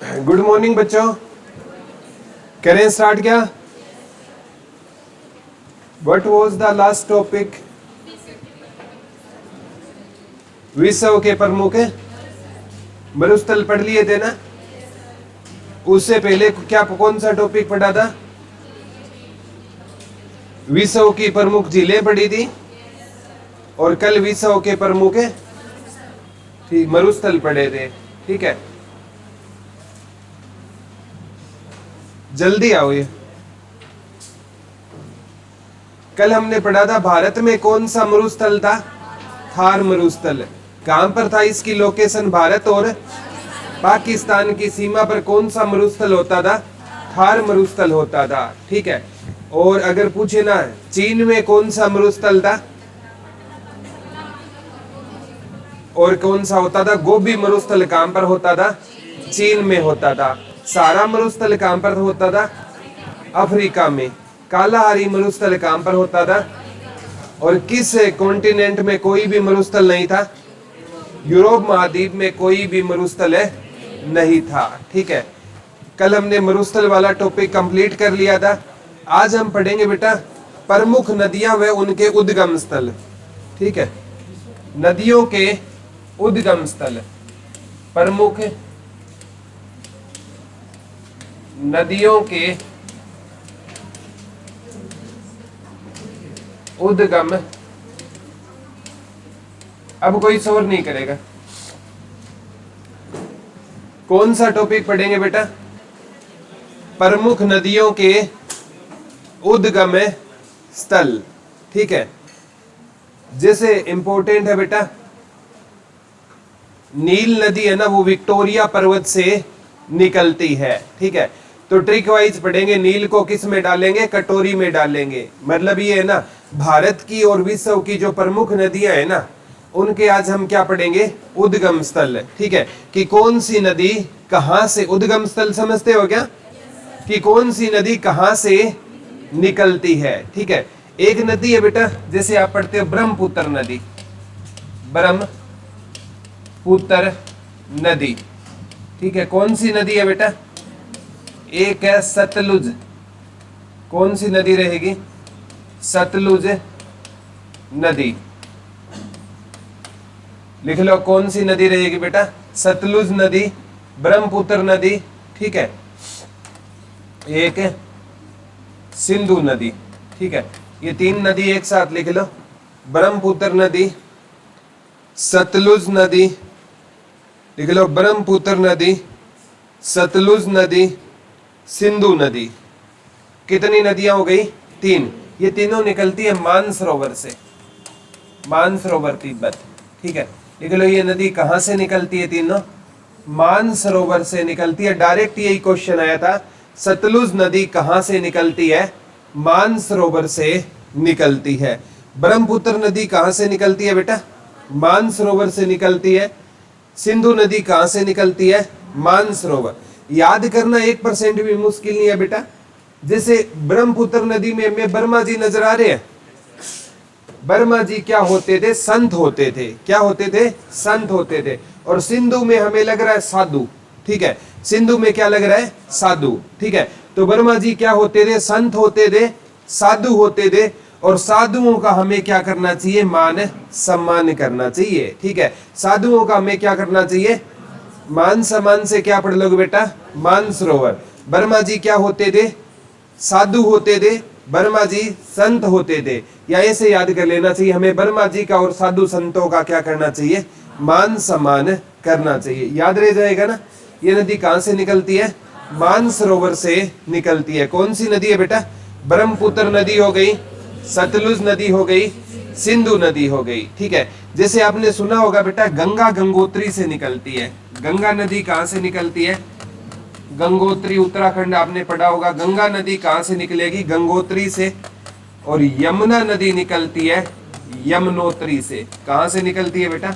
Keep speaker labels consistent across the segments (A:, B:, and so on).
A: Good morning बच्चों, करें start क्या? What was the last topic? विश्व के प्रमुख मरुस्थल पढ़ लिए थे ना? उससे पहले क्या कौन सा टॉपिक पढ़ा था? विश्व की प्रमुख झीलें पढ़ी थी और कल विश्व के प्रमुख मरुस्थल पढ़े थे। ठीक है, जल्दी आओ। ये कल हमने पढ़ा था भारत में कौन सा मरुस्थल था? थार मरुस्थल। कहां पर था? इसकी लोकेशन भारत और पाकिस्तान की सीमा पर कौन सा मरुस्थल होता था? थार मरुस्थल होता था। ठीक है, और अगर पूछे ना चीन में कौन सा मरुस्थल था और कौन सा होता था? गोबी मरुस्थल कहां पर होता था? चीन में होता था। सारा मरुस्थल कहां पर होता था? अफ्रीका में। कालाहारी मरुस्थल कहां पर होता था? और किस कॉन्टिनेंट में कोई भी मरुस्थल नहीं था? यूरोप महाद्वीप में कोई भी मरुस्थल नहीं था। ठीक है, कल हमने मरुस्थल वाला टॉपिक कंप्लीट कर लिया था। आज हम पढ़ेंगे बेटा प्रमुख नदियां व उनके उद्गम स्थल। ठीक है, नदियों के उद्गम स्थल, प्रमुख नदियों के उद्गम। अब कोई शोर नहीं करेगा। कौन सा टॉपिक पढ़ेंगे बेटा? प्रमुख नदियों के उद्गम स्थल। ठीक है, जैसे इंपॉर्टेंट है बेटा नील नदी है ना, वो विक्टोरिया पर्वत से निकलती है। ठीक है, तो ट्रिक वाइज पढ़ेंगे। नील को किस में डालेंगे? कटोरी में डालेंगे। मतलब ये है ना, भारत की और विश्व की जो प्रमुख नदियां है ना, उनके आज हम क्या पढ़ेंगे? उद्गम स्थल। ठीक है, कि कौन सी नदी कहां से, उद्गम स्थल समझते हो क्या? कि कौन सी नदी कहां से निकलती है। ठीक है, एक नदी है बेटा, जैसे आप पढ़ते हो ब्रह्मपुत्र नदी, ब्रह्मपुत्र नदी। ठीक है, कौन सी नदी है बेटा? एक है सतलुज। कौन सी नदी रहेगी? सतलुज नदी। लिख लो, कौन सी नदी रहेगी बेटा? सतलुज नदी, ब्रह्मपुत्र नदी। ठीक है, एक सिंधु नदी। ठीक है, ये तीन नदी एक साथ लिख लो, ब्रह्मपुत्र नदी, सतलुज नदी। लिख लो, ब्रह्मपुत्र नदी, सतलुज नदी, सिंधु नदी। कितनी नदियां हो गई? तीन। ये तीनों निकलती है मानसरोवर से, मानसरोवर तिब्बत। ठीक है, लिख लो, ये नदी कहां से निकलती है? तीनों मानसरोवर से निकलती है। डायरेक्ट यही क्वेश्चन आया था, सतलुज नदी कहां से निकलती है? मानसरोवर से निकलती है। ब्रह्मपुत्र नदी कहां से निकलती है बेटा? मानसरोवर से निकलती है। सिंधु नदी कहां से निकलती है? मानसरोवर। याद करना 1% भी मुश्किल नहीं है बेटा। जैसे ब्रह्मपुत्र नदी में वर्मा जी नजर आ रहे हैं। वर्मा जी क्या होते थे? संत होते थे। क्या होते थे? संत होते थे। और सिंधु में हमें लग रहा है साधु। ठीक है, सिंधु में क्या लग रहा है? साधु। ठीक है, तो वर्मा जी क्या होते थे? संत होते थे, साधु होते थे। और साधुओं का हमें क्या करना चाहिए? मान सम्मान करना चाहिए। ठीक है, साधुओं का हमें क्या करना चाहिए? मान सम्मान से क्या पढ़ लोगे बेटा? मानसरोवर। वर्मा जी क्या होते थे? साधु होते थे। वर्मा जी संत होते थे। या ऐसे याद कर लेना चाहिए हमें, वर्मा जी का और साधु संतों का क्या करना चाहिए? मान सम्मान करना चाहिए। याद रह जाएगा ना। ये नदी कहां से निकलती है? मानसरोवर से निकलती है। कौन सी नदी है बेटा? ब्रह्मपुत्र नदी हो गई, सतलुज नदी हो गई, सिंधु नदी हो गई। ठीक है, जैसे आपने सुना होगा बेटा गंगा गंगोत्री से निकलती है। गंगा नदी कहां से निकलती है? गंगोत्री, उत्तराखंड आपने पढ़ा होगा। गंगा नदी कहां से निकलेगी? गंगोत्री से। और यमुना नदी निकलती है यमुनोत्री से। कहां से निकलती है बेटा?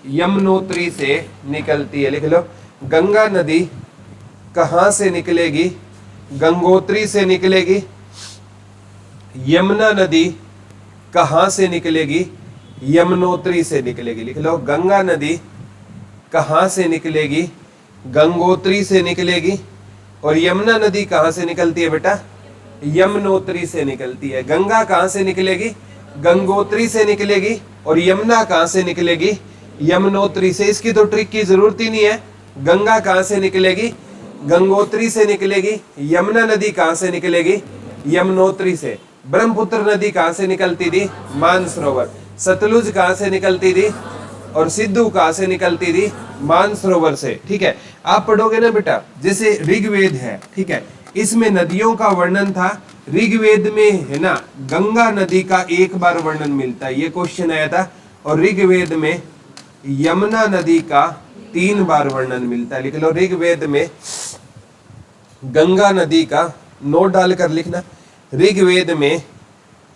A: यमुनोत्री से निकलती है। लिख लो, गंगा नदी कहां से निकलेगी? गंगोत्री से निकलेगी। यमुना नदी कहां से निकलेगी? यमुनोत्री से निकलेगी। लिख लो, गंगा नदी कहां से निकलेगी? गंगोत्री से निकलेगी। और यमुना नदी कहां से निकलती है बेटा? यमुनोत्री से निकलती है। गंगा कहां से निकलेगी? गंगोत्री से निकलेगी। और यमुना कहां से निकलेगी? यमुनोत्री से। इसकी तो ट्रिक की जरूरत ही नहीं है। गंगा कहां से निकलेगी? गंगोत्री से निकलेगी। यमुना नदी कहां से निकलेगी? यमुनोत्री से। ब्रह्मपुत्र नदी कहां से निकलती थी? मानसरोवर। सतलुज कहां से निकलती थी? और सिद्धू कहां से निकलती थी? मानसरोवर से। ठीक है, आप पढ़ोगे ना बेटा, जैसे ऋग्वेद है, ठीक है, इसमें नदियों का वर्णन था। ऋग्वेद में है ना गंगा नदी का एक बार वर्णन मिलता है, ये क्वेश्चन आया था। और ऋग्वेद में यमुना नदी का 3 बार वर्णन मिलता है। लिख लो, ऋग्वेद में गंगा नदी का, नोट डालकर लिखना, ऋग्वेद में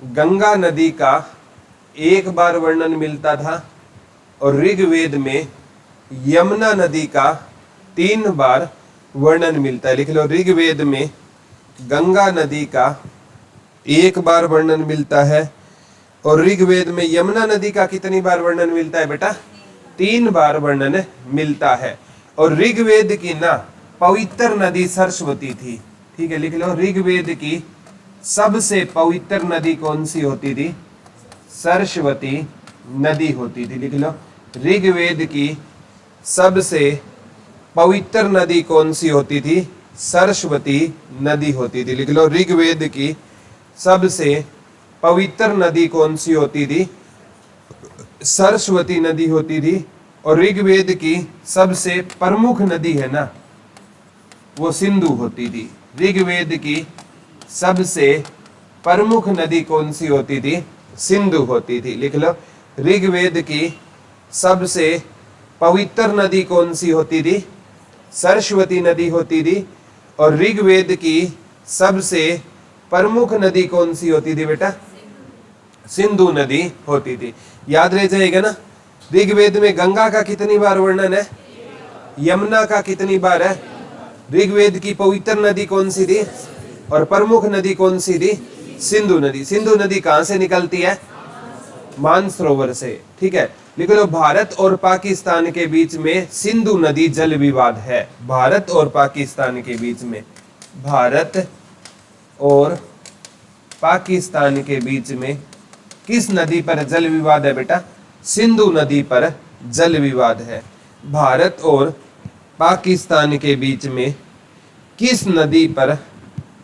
A: गंगा नदी का 1 बार वर्णन मिलता था। और ऋग्वेद में यमुना नदी का 3 बार वर्णन मिलता है। लिख लो, ऋग्वेद में गंगा नदी का 1 बार वर्णन मिलता है। और ऋग्वेद में यमुना नदी का कितनी बार वर्णन मिलता है बेटा? 3 बार वर्णन मिलता है। और ऋग्वेद की ना पवित्र नदी सरस्वती थी। ठीक है, लिख लो, ऋग्वेद की सबसे पवित्र नदी कौन सी होती थी? सरस्वती नदी होती थी। लिख लो, ऋग्वेद की सबसे पवित्र नदी कौन सी होती थी? सरस्वती नदी होती थी। लिख लो, ऋग्वेद की सबसे पवित्र नदी कौन सी होती थी? सरस्वती नदी होती थी। और ऋग्वेद की सबसे प्रमुख नदी है ना, वो सिंधु होती थी। ऋग्वेद की सबसे प्रमुख नदी कौन सी होती थी? सिंधु होती थी। लिख लो, ऋग्वेद की सबसे पवित्र नदी कौन सी होती थी? सरस्वती नदी होती थी। और ऋग्वेद की सबसे प्रमुख नदी कौन सी होती थी बेटा? सिंधु नदी होती थी। याद रह जाएगा ना। ऋग्वेद में गंगा का कितनी बार वर्णन है? यमुना का कितनी बार है? ऋग्वेद की पवित्र नदी कौन सी थी? और प्रमुख नदी कौन सी थी? सिंधु नदी। सिंधु नदी कहां से निकलती है? मानसरोवर से। ठीक है, लिख लो, भारत और पाकिस्तान के बीच में सिंधु नदी जल विवाद है। भारत और पाकिस्तान के बीच में, भारत और पाकिस्तान के बीच में किस नदी पर जल विवाद है बेटा? सिंधु नदी पर जल विवाद है। भारत और पाकिस्तान के बीच में किस नदी पर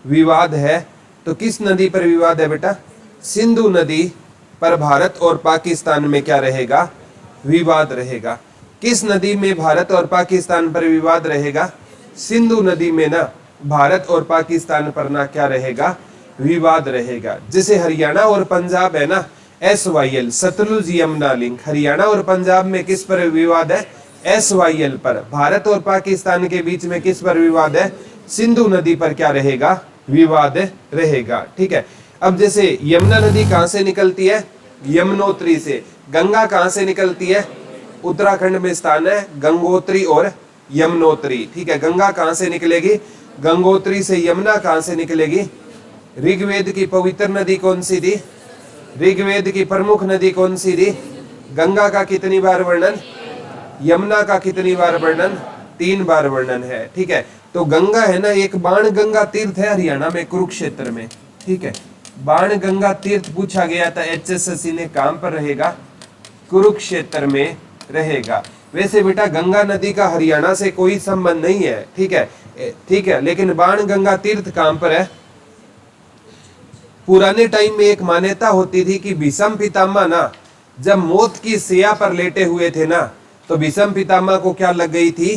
A: विवाद है? तो किस नदी पर विवाद है बेटा? सिंधु नदी पर भारत और पाकिस्तान में क्या रहेगा? विवाद रहेगा। किस नदी में भारत और पाकिस्तान पर विवाद रहेगा? सिंधु नदी में ना भारत और पाकिस्तान पर ना क्या रहेगा? विवाद रहेगा। जैसे हरियाणा और पंजाब है ना, SYL, सतलुज यमुना लिंक। हरियाणा और पंजाब में किस पर विवाद है? SYL पर। भारत और पाकिस्तान के बीच में किस पर विवाद है? सिंधु नदी पर क्या रहेगा? विवाद रहेगा। ठीक है, अब जैसे यमुना नदी कहां से निकलती है? यमुनोत्री से। गंगा कहां से निकलती है? उत्तराखंड में स्थान है गंगोत्री और यमुनोत्री। ठीक है, गंगा कहां से निकलेगी? गंगोत्री से। यमुना कहां से निकलेगी? ऋग्वेद की पवित्र नदी कौन सी थी? ऋग्वेद की प्रमुख नदी कौन सी थी? गंगा का कितनी बार वर्णन? यमुना का कितनी बार वर्णन? 3 बार वर्णन है। ठीक है, तो गंगा है ना, एक बाण गंगा तीर्थ है हरियाणा में, कुरुक्षेत्र में। ठीक है, बाण गंगा तीर्थ पूछा गया था HSSC ने, कहां पर रहेगा? कुरुक्षेत्र में रहेगा। वैसे बेटा गंगा नदी का हरियाणा से कोई संबंध नहीं है। ठीक है, ठीक है, लेकिन बाण गंगा तीर्थ कहां पर है? पुराने टाइम में एक मान्यता होती थी कि भीष्म पितामह ना जब मौत की सैया पर लेटे हुए थे ना, तो भीष्म पितामह को क्या लग गई थी?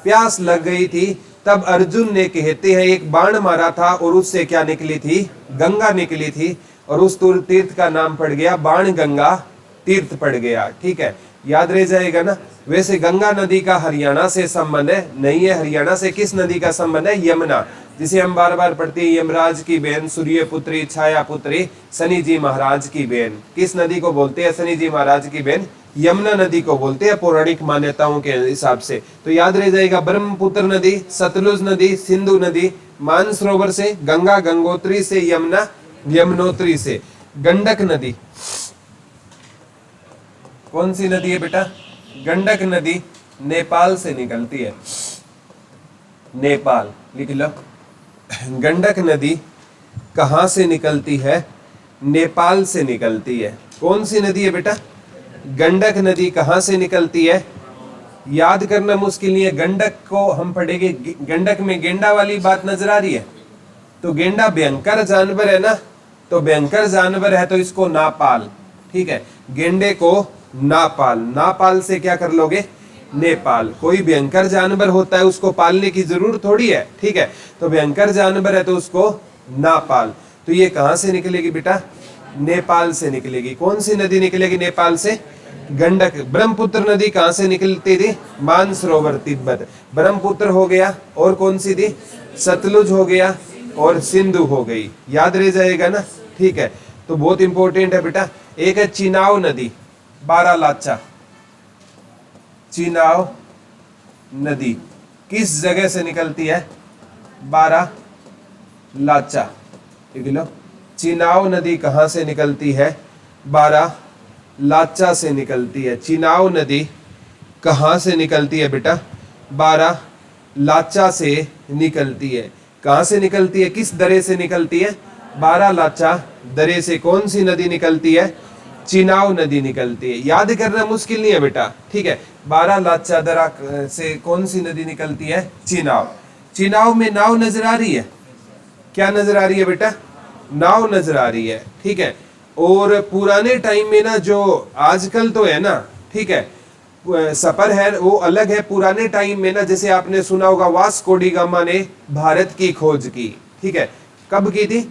A: प्यास लग गई थी। तब अर्जुन ने, कहते हैं, एक बाण मारा था और उससे क्या निकली थी? गंगा निकली थी। और उस तीर्थ का नाम पड़ गया बाण गंगा तीर्थ पड़ गया। ठीक है, याद रह जाएगा ना। वैसे गंगा नदी का हरियाणा से संबंध नहीं है। हरियाणा से किस नदी का संबंध है? यमुना, जिसे हम बार बार पढ़ते हैं, यमराज की बहन, सूर्य पुत्री, छाया पुत्री, शनि जी महाराज की बहन। किस नदी को बोलते हैं? शनि जी महाराज की बहन यमुना नदी को बोलते हैं पौराणिक मान्यताओं के हिसाब से। तो याद रह जाएगा, ब्रह्मपुत्र नदी, सतलुज नदी, सिंधु नदी, मानसरोवर से, गंगा गंगोत्री से, यमुना यमुनोत्री से। गंडक नदी कौन सी नदी है बेटा? गंडक नदी नेपाल से निकलती है। नेपाल, लिख लो। गंडक नदी कहाँ से निकलती है? नेपाल से निकलती है। कौन सी नदी है बेटा? गंडक नदी कहाँ से निकलती है? याद करना मुश्किल नहीं है। गंडक को हम पढ़ेंगे, गंडक में गेंडा वाली बात नजर आ रही है, तो गेंडा भयंकर जानवर है ना, तो भयंकर जानवर है तो इसको नापाल, ठीक है। गेंडे को नापाल, नापाल से क्या कर लोगे? नेपाल। कोई भयंकर जानवर होता है उसको पालने की जरूरत थोड़ी है, ठीक है, तो भयंकर जानवर है तो उसको नापाल। तो ये कहां से निकलेगी बेटा? नेपाल से निकलेगी। कौन सी नदी निकलेगी नेपाल से? गंडक। ब्रह्मपुत्र नदी कहां से निकलती थी? मानसरोवर, तिब्बत। ब्रह्मपुत्र हो गया, और कौन सी थी? सतलुज हो गया, और सिंधु हो गई। याद रह जाएगा ना, ठीक है। तो बहुत इंपॉर्टेंट है बेटा। एक है चिनाव नदी, बारालाचा। चिनाव नदी किस जगह से निकलती है? बारालाचा, लिख लो। चिनाव नदी कहां से निकलती है? बारालाचा से निकलती है। चिनाव नदी कहां से निकलती है बेटा? बारालाचा से निकलती है। कहां से निकलती है? किस दरे से निकलती है? बारालाचा दरे से। कौन सी नदी निकलती है? चिनाव नदी निकलती है। याद करना मुश्किल नहीं है बेटा, ठीक है। बारालाचा दरा से कौन सी नदी निकलती है? चिनाव। चिनाव में नाव नजर आ रही है? क्या नजर आ रही है बेटा? नाव नजर आ रही है, ठीक है। और पुराने टाइम में ना, जो आजकल तो है ना, ठीक है, सफर है वो अलग है। पुराने टाइम में ना, जैसे आपने सुना होगा वास्को डी गामा ने भारत की खोज की, ठीक है। कब की थी?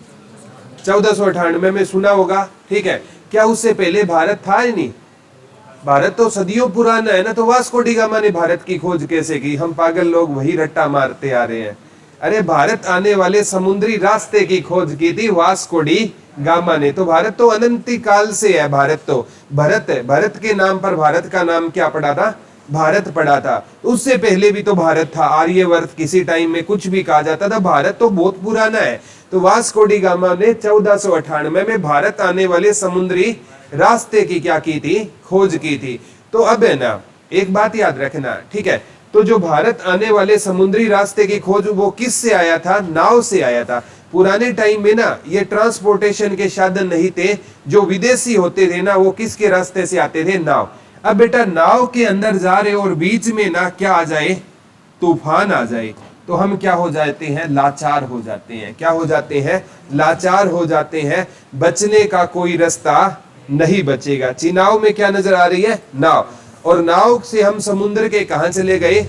A: 1498 में सुना होगा, ठीक है। क्या उससे पहले भारत था ही नहीं? भारत तो सदियों पुराना है ना, तो वास्को डी गामा ने भारत की खोज कैसे की? हम पागल लोग वही रट्टा मारते आ रहे हैं। अरे भारत आने वाले समुद्री रास्ते की खोज की थी वास्को डी गामा ने। तो भारत तो अनंत काल से है। भारत तो भरत है, भरत के नाम पर भारत का नाम क्या पड़ा था? भारत पड़ा था। उससे पहले भी तो भारत था। आर्यवर्त किसी टाइम में कुछ भी कहा जाता था। भारत तो बहुत पुराना है। तो वास्को डी गामा ने 1498 में भारत आने वाले समुद्री रास्ते की क्या की थी? खोज की थी। तो अब है ना, एक बात याद रखना, ठीक है। तो जो भारत आने वाले समुद्री रास्ते की खोज, वो किस से आया था? नाव से आया था। पुराने टाइम में ना ये ट्रांसपोर्टेशन के साधन नहीं थे। जो विदेशी होते थे ना, वो किसके रास्ते से आते थे? नाव। अब बेटा नाव के अंदर जा रहे और बीच में ना क्या आ जाए? तूफान आ जाए, तो हम क्या हो जाते हैं? लाचार हो जाते हैं। क्या हो जाते हैं? लाचार हो जाते हैं। बचने का कोई रास्ता नहीं बचेगा। चिनाव में क्या नजर आ रही है? नाव। और नाव से हम समुद्र के कहां चले गए?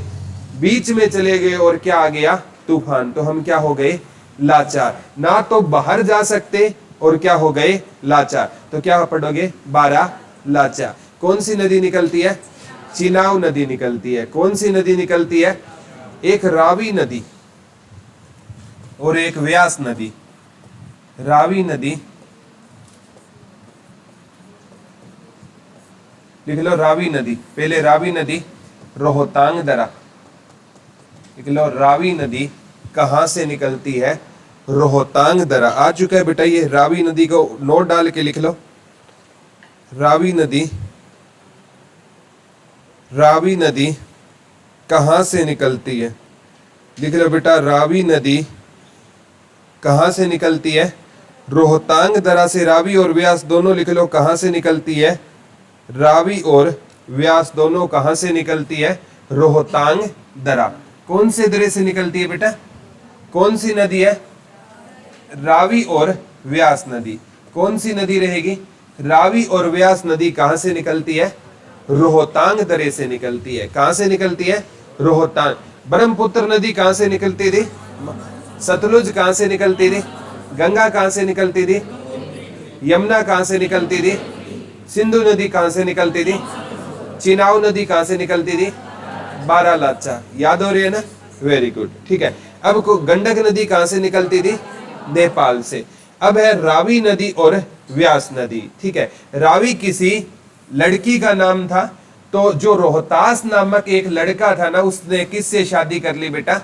A: बीच में चले गए, और क्या आ गया? तूफान। तो हम क्या हो गए? लाचार। ना तो बाहर जा सकते, और क्या हो गए? लाचार। तो क्या पढ़ोगे? बारालाचा। कौन सी नदी निकलती है? चिनाव नदी निकलती है। कौन सी नदी निकलती है? एक रावी नदी और एक व्यास नदी। रावी नदी, लिख लो रावी नदी। पहले रावी नदी रोहतांग दरा, लिख लो। रावी नदी कहां से निकलती है? रोहतांग दरा। आ चुका है बेटा ये। रावी नदी को नोट डाल के लिख लो। रावी नदी, रावी नदी कहां से निकलती है? लिख लो बेटा। रावी नदी कहां से निकलती है? रोहतांग दरा से। रावी और व्यास दोनों लिख लो कहां से निकलती है? रावी और व्यास दोनों कहां से निकलती है? रोहतांग दरा। कौन से दरे से निकलती है बेटा? कौन सी नदी है? रावी और व्यास नदी। कौन सी नदी रहेगी? रावी और व्यास नदी कहां से निकलती है? रोहतांग दरे से निकलती है। कहां से निकलती है? रोहतांग। ब्रह्मपुत्र नदी कहां से निकलती थी? सतलुज कहां से निकलती थी? गंगा कहां से निकलती थी? यमुना कहां से निकलती थी? सिंधु नदी कहां से निकलती थी? चिनाव नदी कहां से निकलती थी? बारालाचा। याद हो रही है ना? वेरी गुड, ठीक है। अब गंडक नदी कहां से निकलती थी? नेपाल से। अब है रावी नदी और व्यास नदी, ठीक है। रावी किसी लड़की का नाम था। तो जो रोहतास नामक एक लड़का था ना, उसने किससे शादी कर ली बेटा?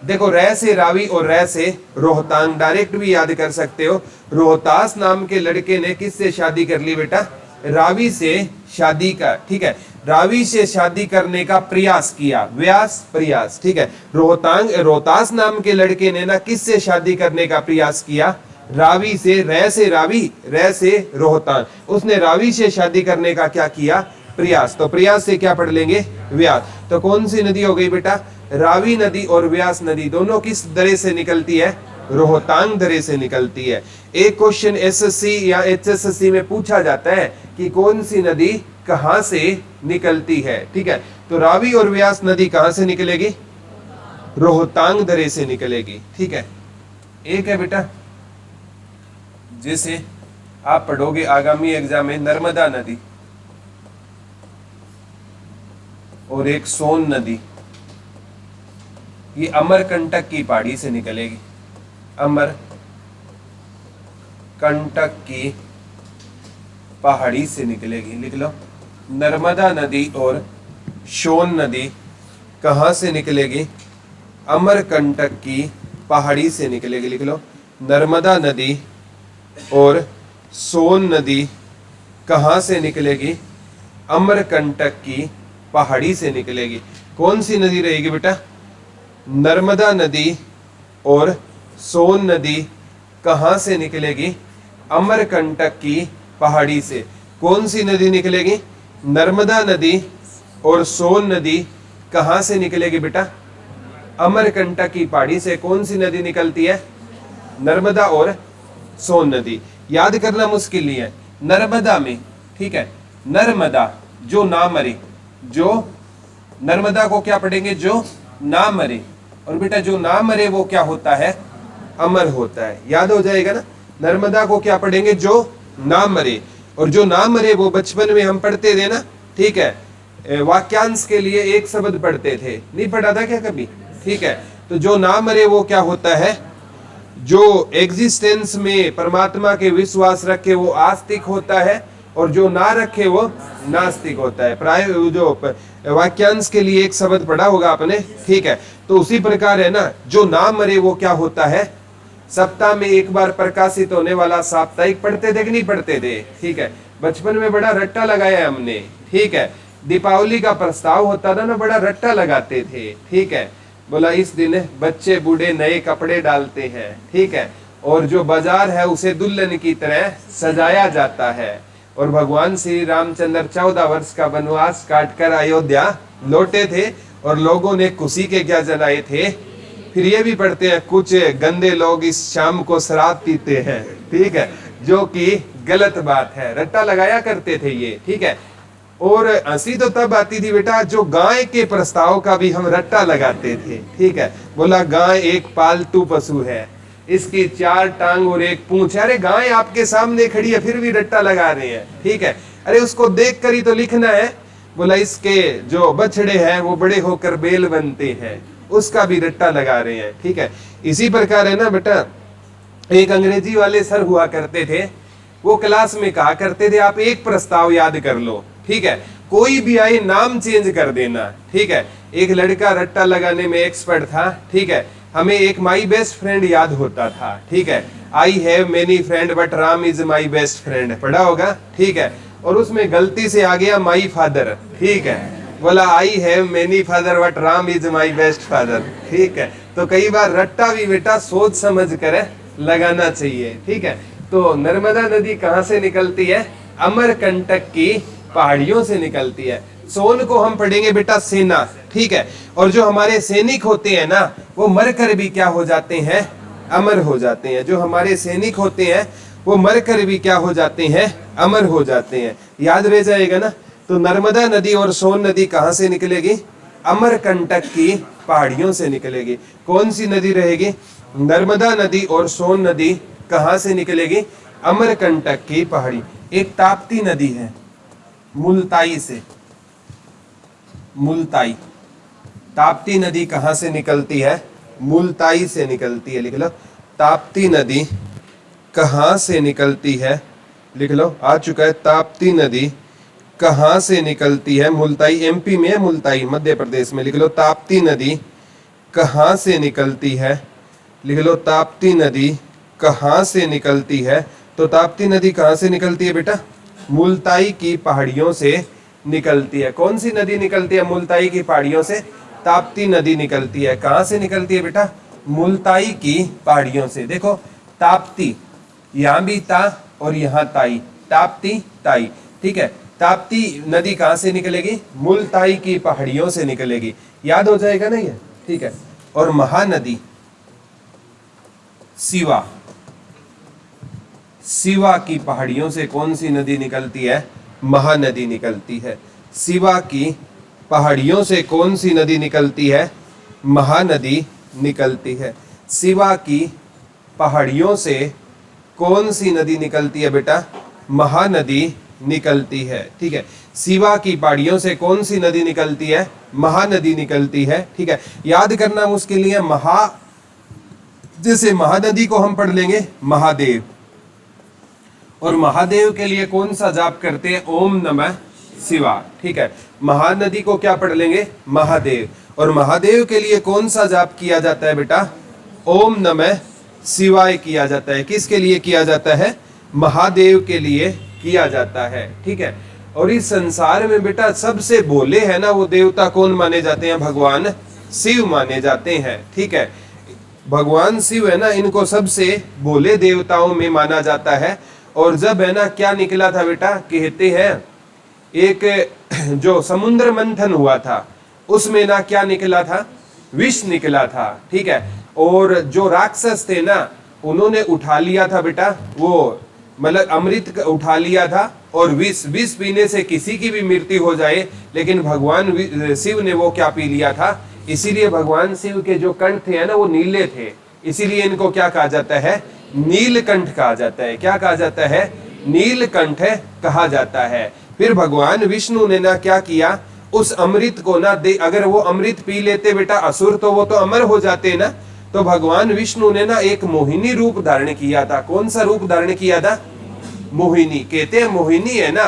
A: देखो, रै से रावी और रै से रोहतांग, डायरेक्ट भी याद कर सकते हो। रोहतास नाम के लड़के ने किससे शादी कर ली बेटा? रावी से शादी का, ठीक है, रावी से शादी करने का प्रयास किया, व्यास प्रयास, ठीक है। रोहतास नाम के लड़के ने ना किससे शादी करने का प्रयास किया? रावी से, रह से रावी, रह से रोहतास, उसने रावी से शादी करने का क्या किया? प्रयास। तो प्रयास से क्या पढ़ लेंगे? व्यास। तो कौन सी नदी हो गई बेटा? रावी नदी और व्यास नदी दोनों किस दरे से निकलती है? रोहतांग दरे से निकलती है। एक क्वेश्चन एसएससी या एचएसएससी में पूछा जाता है कि कौन सी नदी कहां से निकलती है, ठीक है। तो रावी और व्यास नदी कहां से निकलेगी? रोहतांग दरे से निकलेगी, ठीक है। एक है बेटा, जैसे आप पढ़ोगे आगामी एग्जाम में, नर्मदा नदी और एक सोन नदी, ये अमरकंटक की पहाड़ी से निकलेगी, अमरकंटक की पहाड़ी से निकलेगी। लिख लो, नर्मदा नदी और सोन नदी कहां से निकलेगी? अमरकंटक की पहाड़ी से निकलेगी। लिख लो, नर्मदा नदी और सोन नदी कहां से निकलेगी? अमरकंटक की पहाड़ी से निकलेगी। कौन सी नदी रहेगी बेटा? नर्मदा नदी और सोन नदी कहां से निकलेगी? अमरकंटक की पहाड़ी से। कौन सी नदी निकलेगी? नर्मदा नदी और सोन नदी कहां से निकलेगी बेटा? अमरकंटक की पहाड़ी से। कौन सी नदी निकलती है? नर्मदा और सोन नदी। याद करना मुश्किल नहीं है। नर्मदा में, ठीक है, नर्मदा जो ना मरे, जो नर्मदा को क्या पढ़ेंगे? जो ना मरे। और बेटा जो ना मरे वो क्या होता है? अमर होता है। याद हो जाएगा ना। नर्मदा को क्या पढ़ेंगे? जो ना मरे। और जो ना मरे वो बचपन में हम पढ़ते थे ना, ठीक है, वाक्यांश के लिए एक शब्द पढ़ते थे, नहीं पढ़ा था क्या कभी? ठीक है, तो जो ना मरे वो क्या होता है? जो एग्जिस्टेंस में परमात्मा के विश्वास रखे वो आस्तिक होता है, और जो ना रखे वो नास्तिक होता है। प्राय जो वाक्यांश के लिए एक शब्द पढ़ा होगा आपने, ठीक है। तो उसी प्रकार है ना, जो ना मरे वो क्या होता है? सप्ताह में एक बार प्रकाशित होने वाला साप्ताहिक पढ़ते थे कि नहीं पढ़ते थे? ठीक है, बचपन में बड़ा रट्टा लगाया हमने, ठीक है। दीपावली का प्रस्ताव होता था ना, बड़ा रट्टा लगाते थे, ठीक है। बोला इस दिन बच्चे बूढ़े नए कपड़े डालते हैं, ठीक है, और जो बाजार है उसे दुल्हन की तरह सजाया जाता है। और भगवान श्री रामचंद्र 14 वर्ष का वनवास काटकर अयोध्या लौटे थे, और लोगों ने खुशी के क्या जनाए थे? फिर ये भी पढ़ते हैं, कुछ गंदे लोग इस शाम को शराब पीते हैं, ठीक है, जो कि गलत बात है। रट्टा लगाया करते थे ये, ठीक है। और हंसी तो तब आती थी बेटा जो गाय के प्रस्ताव का भी हम रट्टा लगाते थे, ठीक है। बोला गाय एक पालतू पशु है, इसकी 4 टांग और 1 पूंछ। अरे गाय आपके सामने खड़ी है फिर भी रट्टा लगा रहे हैं, ठीक है। अरे उसको देख कर ही तो लिखना है। बोला इसके जो बछड़े हैं वो बड़े होकर बैल बनते हैं, उसका भी रट्टा लगा रहे हैं, ठीक है। इसी प्रकार है ना बेटा, एक अंग्रेजी वाले सर हुआ करते थे, वो क्लास में कहा करते थे आप एक प्रस्ताव याद कर लो, ठीक है, कोई भी आए नाम चेंज कर देना, ठीक है। एक लड़का रट्टा लगाने में एक्सपर्ट था, ठीक है। हमें एक माई बेस्ट फ्रेंड याद होता था, ठीक है। I have many friend but Ram is my best friend, पढ़ा होगा, ठीक है। और उसमें गलती से आ गया माई फादर, ठीक है। बोला I have many father but Ram is my best father, ठीक है। तो कई बार रट्टा भी बेटा सोच समझ कर लगाना चाहिए, ठीक है। तो नर्मदा नदी कहाँ से निकलती है? अमरकंटक की पहाड़ियों से निकलती है। सोन को हम पढ़ेंगे बेटा सेना, ठीक है। और जो हमारे सैनिक होते हैं ना, वो मरकर भी क्या हो जाते हैं? अमर हो जाते हैं। जो हमारे सैनिक होते हैं वो मरकर भी क्या हो जाते हैं? अमर हो जाते हैं। याद रह जाएगा ना। तो नर्मदा नदी और सोन नदी कहां से निकलेगी? अमरकंटक की पहाड़ियों से निकलेगी। कौन सी नदी रहेगी? नर्मदा नदी और सोन नदी कहां से निकलेगी? अमरकंटक की पहाड़ी। एक ताप्ती नदी है मुल्ताई से, मुल्ताई। ताप्ती नदी कहां से निकलती है? मुल्ताई से निकलती है। लिख लो, ताप्ती नदी कहां से निकलती है? लिख लो, आ चुका है। ताप्ती नदी कहां से निकलती है? मुल्ताई एमपी में है, मुल्ताई मध्य प्रदेश में। लिख लो, ताप्ती नदी कहां से निकलती है? लिख लो, ताप्ती नदी कहां से निकलती है? तो ताप्ती नदी कहां से निकलती है बेटा? मुल्ताई की पहाड़ियों से निकलती है। कौन सी नदी निकलती है मुल्ताई की पहाड़ियों से? ताप्ती नदी निकलती है। कहां से निकलती है बेटा? मुल्ताई की पहाड़ियों से। देखो ताप्ती, यहां भी ता और यहां ताई, ताप्ती ताई, ठीक है। ताप्ती नदी कहां से निकलेगी? मुल्ताई की पहाड़ियों से निकलेगी। याद हो जाएगा ना ये, ठीक है। और महानदी सिवा, सिवा की पहाड़ियों से कौन सी नदी निकलती है? महानदी निकलती है। सिवा की पहाड़ियों से कौन सी नदी निकलती है? महानदी निकलती है। सिवा की पहाड़ियों से कौन सी नदी निकलती है बेटा? महानदी निकलती है, ठीक है। सिवा की पहाड़ियों से कौन सी नदी निकलती है? महानदी निकलती है, ठीक है। याद करना मुश्किल नहीं है। जैसे महानदी को हम पढ़ लेंगे महादेव, और महादेव के लिए कौन सा जाप करते हैं? ओम नमः शिवाय, ठीक है। महानदी को क्या पढ़ लेंगे? महादेव। और महादेव के लिए कौन सा जाप किया जाता है बेटा? ओम नमः शिवाय किया जाता है। किसके लिए किया जाता है? महादेव के लिए किया जाता है, ठीक है। और इस संसार में बेटा सबसे भोले है ना वो देवता कौन माने जाते हैं? भगवान शिव माने जाते हैं, ठीक है। भगवान शिव है ना, इनको सबसे भोले देवताओं में माना जाता है। और जब है ना क्या निकला था बेटा, कहते हैं एक जो समुद्र मंथन हुआ था उसमें ना क्या निकला था? विष निकला था, ठीक है। और जो राक्षस थे ना उन्होंने उठा लिया था बेटा, वो मतलब अमृत उठा लिया था, और विष पीने से किसी की भी मृत्यु हो जाए, लेकिन भगवान शिव ने वो क्या पी लिया था। इसीलिए भगवान शिव के जो कंठ थे ना वो नीले थे, इसीलिए इनको क्या कहा जाता है? नीलकंठ कहा जाता है। क्या कहा जाता है? नीलकंठ कहा जाता है। फिर भगवान विष्णु ने ना क्या किया, उस अमृत को ना दे, अगर वो अमृत पी लेते बेटा असुर तो वो तो अमर हो जाते ना। तो भगवान विष्णु ने ना एक मोहिनी रूप धारण किया था। कौन सा रूप धारण किया था? मोहिनी। कहते हैं मोहिनी है ना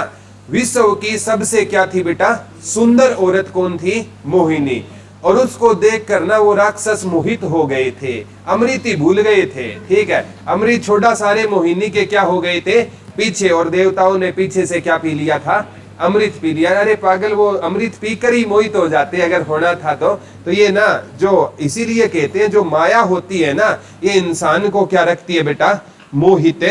A: विश्व की सबसे क्या थी बेटा? सुंदर औरत कौन थी? मोहिनी। और उसको देख कर ना वो राक्षस मोहित हो गए थे, अमृत ही भूल गए थे, ठीक है। अमृत छोड़ा, सारे मोहिनी के क्या हो गए थे? पीछे। और देवताओं ने पीछे से क्या पी लिया था? अमृत पी लिया। अरे पागल, वो अमृत पीकर ही मोहित हो जाते अगर होना था तो ये ना जो इसीलिए कहते हैं जो माया होती है ना ये इंसान को क्या रखती है बेटा? मोहित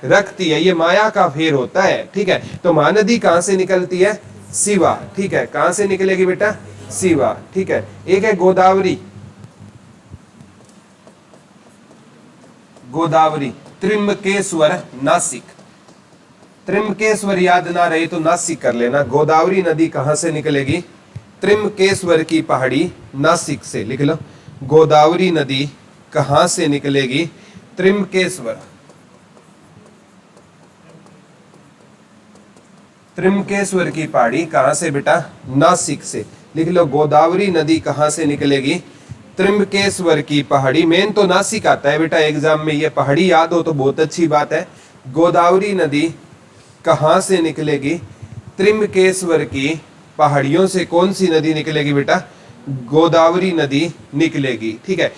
A: रखती है। ये माया का फेर होता है, ठीक है। तो महानदी कहां से निकलती है? शिवा, ठीक है। कहां से निकलेगी बेटा? शिवा, ठीक है। एक है गोदावरी, गोदावरी, त्रिम्बकेश्वर, नासिक। त्रिम्बकेश्वर याद ना रहे तो नासिक कर लेना। गोदावरी नदी कहां से निकलेगी? त्रिम्बकेश्वर की पहाड़ी नासिक से। लिख लो, गोदावरी नदी कहां से निकलेगी? त्रिम्बकेश्वर, त्रिम्बकेश्वर की पहाड़ी कहां से बेटा? नासिक से। लिख लो, गोदावरी नदी कहां से निकलेगी? त्रिम्बकेश्वर की पहाड़ी। मेन तो नासिक आता है बेटा एग्जाम में, ये पहाड़ी याद हो तो बहुत अच्छी बात है। गोदावरी नदी कहां से निकलेगी? त्रिम्बकेश्वर की पहाड़ियों से कौन सी नदी निकलेगी बेटा? गोदावरी नदी निकलेगी, ठीक है,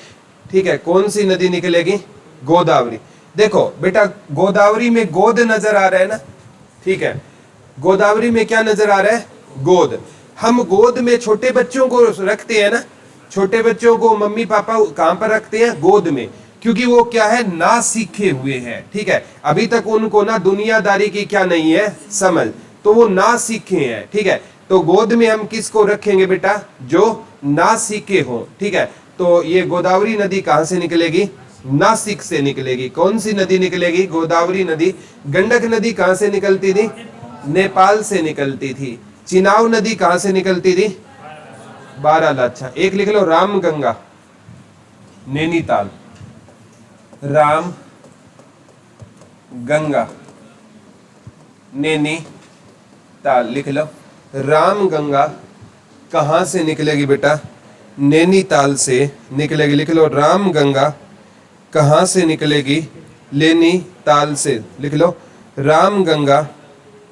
A: ठीक है। कौन सी नदी निकलेगी? गोदावरी। देखो बेटा गोदावरी में गोद नजर आ रहा है ना, ठीक है। गोदावरी में क्या नजर आ रहा है? गोद। हम गोद में छोटे बच्चों को रखते हैं ना, छोटे बच्चों को मम्मी पापा कहां पर रखते हैं? गोद में, क्योंकि वो क्या है? ना सीखे हुए हैं, ठीक है। अभी तक उनको ना दुनियादारी की क्या नहीं है समझ, तो वो ना सीखे हैं, ठीक है। तो गोद में हम किसको रखेंगे बेटा? जो ना सीखे हो, ठीक है। तो ये गोदावरी नदी कहां से निकलेगी? नासिक से निकलेगी। कौन सी नदी निकलेगी? गोदावरी नदी। गंडक नदी कहां से निकलती थी? नेपाल से निकलती थी। चिनाव नदी कहां से निकलती थी? बारालाचा। एक लिख लो, राम गंगा, नैनीताल। राम गंगा, नैनीताल। लिख लो, राम गंगा कहां से निकलेगी बेटा? नैनीताल से निकलेगी। लिख लो, राम गंगा कहां से निकलेगी? नैनीताल से। लिख लो, राम गंगा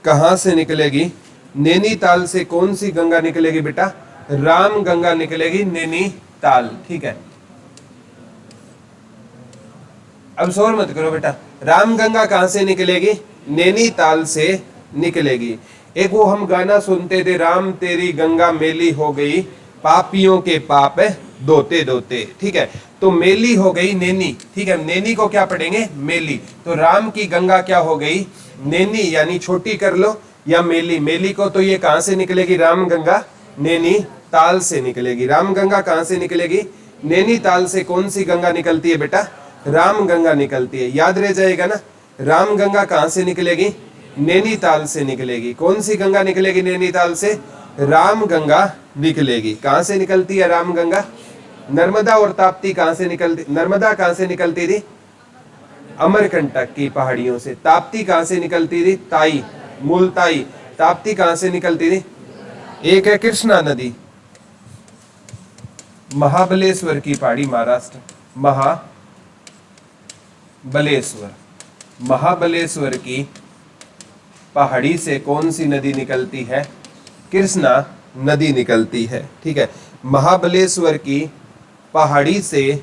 A: कहां से निकलेगी? नैनीताल से। कौन सी गंगा निकलेगी बेटा? राम गंगा निकलेगी नैनीताल, ठीक है। अब शोर मत करो बेटा। राम गंगा कहां से निकलेगी? नैनीताल से निकलेगी। एक वो हम गाना सुनते थे, राम तेरी गंगा मेली हो गई, पापियों के पाप धोते धोते, ठीक है। तो मेली हो गई नैनी, ठीक है, नैनी को क्या पढ़ेंगे, मेली। तो राम की गंगा क्या हो गई, नैनी, यानी छोटी कर लो, या मेली। मेली को तो ये कहां से निकलेगी, राम गंगा नैनी ताल से निकलेगी। राम गंगा कहां से निकलेगी, नैनीताल से। कौन सी गंगा निकलती है बेटा, राम गंगा निकलती है, याद रह जाएगा ना। राम गंगा कहां से निकलेगी, नैनीताल से निकलेगी। कौन सी गंगा निकलेगी नैनीताल से, राम गंगा निकलेगी। कहां से निकलती है राम गंगा, नर्मदा और ताप्ती कहां से निकलती, नर्मदा कहां से निकलती थी, अमरकंटक की पहाड़ियों से। ताप्ती कहां से निकलती थी, ताई, मुलताई। ताप्ती कहां से निकलती थी, एक है कृष्णा नदी, महाबलेश्वर की पहाड़ी, महाराष्ट्र, महाबलेश्वर। महाबलेश्वर की पहाड़ी से कौन सी नदी निकलती है, कृष्णा नदी निकलती है, ठीक है। महाबलेश्वर की पहाड़ी से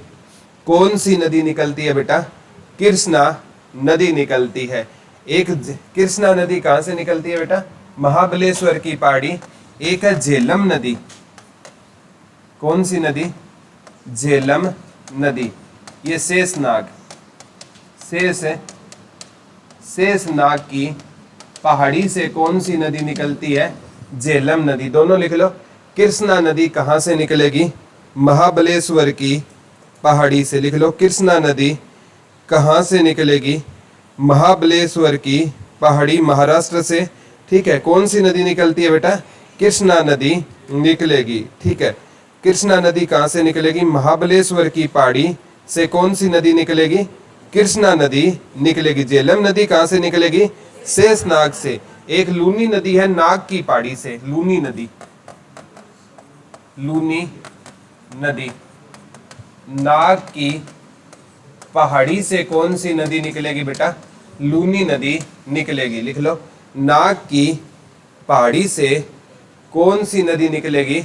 A: कौन सी नदी निकलती है बेटा, कृष्णा नदी निकलती है। एक कृष्णा नदी कहां से निकलती है बेटा, महाबलेश्वर की पहाड़ी। एक है झेलम नदी, कौन सी नदी, झेलम नदी। ये शेषनाग, शेषनाग की पहाड़ी से कौन सी नदी निकलती है, झेलम नदी। दोनों लिख लो। कृष्णा नदी कहां से निकलेगी, महाबलेश्वर की पहाड़ी से। लिख लो, कृष्णा नदी कहां से निकलेगी, महाबलेश्वर की पहाड़ी, महाराष्ट्र से, ठीक है। कौन सी नदी निकलती है बेटा, कृष्णा नदी निकलेगी, ठीक है। कृष्णा नदी कहां से निकलेगी, महाबलेश्वर की पहाड़ी से। कौन सी नदी निकलेगी, कृष्णा नदी निकलेगी। झेलम नदी कहां से निकलेगी, शेषनाग से। एक लूनी नदी है नाग की पहाड़ी से, लूनी नदी, लूनी नदी, नाग की पहाड़ी से कौन सी नदी निकलेगी बेटा, लूनी नदी निकलेगी। लिख लो, नाग की पहाड़ी से कौन सी नदी निकलेगी,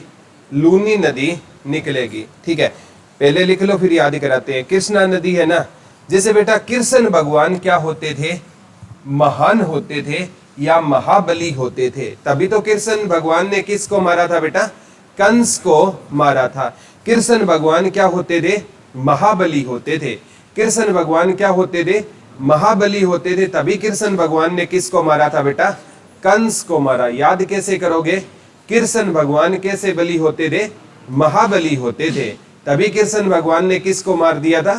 A: लूनी नदी निकलेगी, ठीक है। पहले लिख लो फिर याद कराते हैं। कृष्णा नदी है ना, जैसे बेटा कृष्ण भगवान क्या होते थे, महान होते थे या महाबली होते थे। तभी तो कृष्ण भगवान ने किसको मारा था बेटा, कंस को मारा था। कृष्ण भगवान क्या होते थे, महाबली होते थे। कृष्ण भगवान क्या होते थे, महाबली होते थे। तभी कृष्ण भगवान ने किसको मारा था बेटा, कंस को मारा। याद कैसे करोगे, कृष्ण भगवान कैसे बली होते थे, महाबली होते थे। तभी कृष्ण भगवान ने किसको मार दिया था,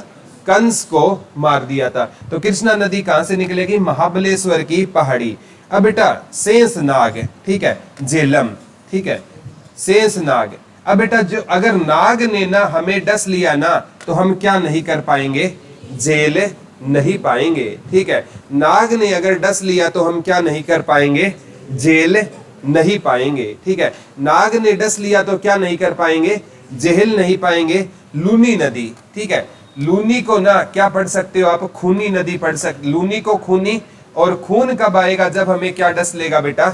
A: कंस को मार दिया था। तो कृष्णा नदी कहां से निकलेगी, महाबलेश्वर की पहाड़ी। अब बेटा शेषनाग, ठीक है, झेलम, ठीक है, शेषनाग। अब बेटा जो अगर नाग ने ना हमें डस लिया ना, तो हम क्या नहीं कर पाएंगे, झेल नहीं पाएंगे, ठीक है। नाग ने अगर डस लिया तो हम क्या नहीं कर पाएंगे, झेल नहीं पाएंगे, ठीक है। नाग ने डस लिया तो क्या नहीं कर पाएंगे, झेल नहीं पाएंगे। लूनी नदी, ठीक है, लूनी को ना क्या पढ़ सकते हो आप, खूनी नदी पढ़ सकते। लूनी को खूनी, और खून कब आएगा, जब हमें क्या डस लेगा बेटा,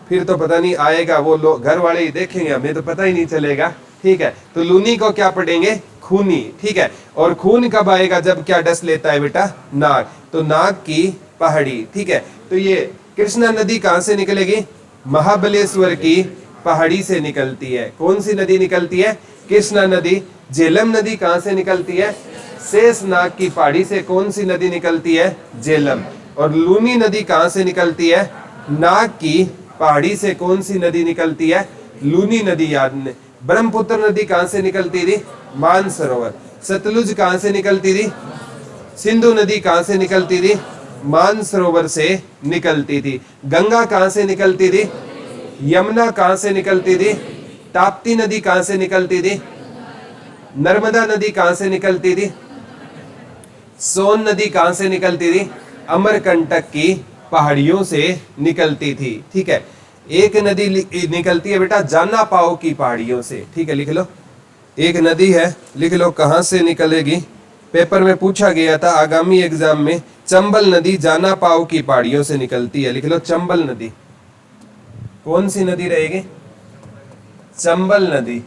A: फिर तो पता नहीं आएगा, वो लोग घर वाले ही देखेंगे, हमें तो पता ही नहीं चलेगा, ठीक है। तो लूनी को क्या पढ़ेंगे, खूनी, ठीक है। और खून कब आएगा, जब क्या डस लेता है बेटा, नाग। तो नाग की पहाड़ी, ठीक है। तो ये कृष्णा नदी कहां से निकलेगी, महाबलेश्वर की पहाड़ी से निकलती है। कौन सी नदी निकलती है, कृष्णा नदी। झेलम नदी कहां से निकलती है, शेषनाग की पहाड़ी से। कौन सी नदी निकलती है, झेलम। और लूनी नदी कहां से निकलती है, नाग की पहाड़ी से। कौन सी नदी निकलती है, लूनी नदी। याद ने ब्रह्मपुत्र नदी कहां से निकलती थी, मानसरोवर। सतलुज कहां से निकलती थी, सिंधु नदी कहां से निकलती थी, मानसरोवर से निकलती थी। गंगा कहां से निकलती थी, यमुना कहां से निकलती थी, ताप्ती नदी कहां से निकलती थी, नर्मदा नदी कहां से निकलती थी, सोन नदी कहां से निकलती थी, अमरकंटक की पहाड़ियों से निकलती थी, ठीक है। एक नदी निकलती है बेटा जाना पाओ की पहाड़ियों से, ठीक है, लिख लो। एक नदी है, लिख लो कहां से निकलेगी, पेपर में पूछा गया था आगामी एग्जाम में। चंबल नदी जाना पाओ की पहाड़ियों से निकलती है, लिख लो चंबल नदी। कौन सी नदी रहेगी, चंबल नदी।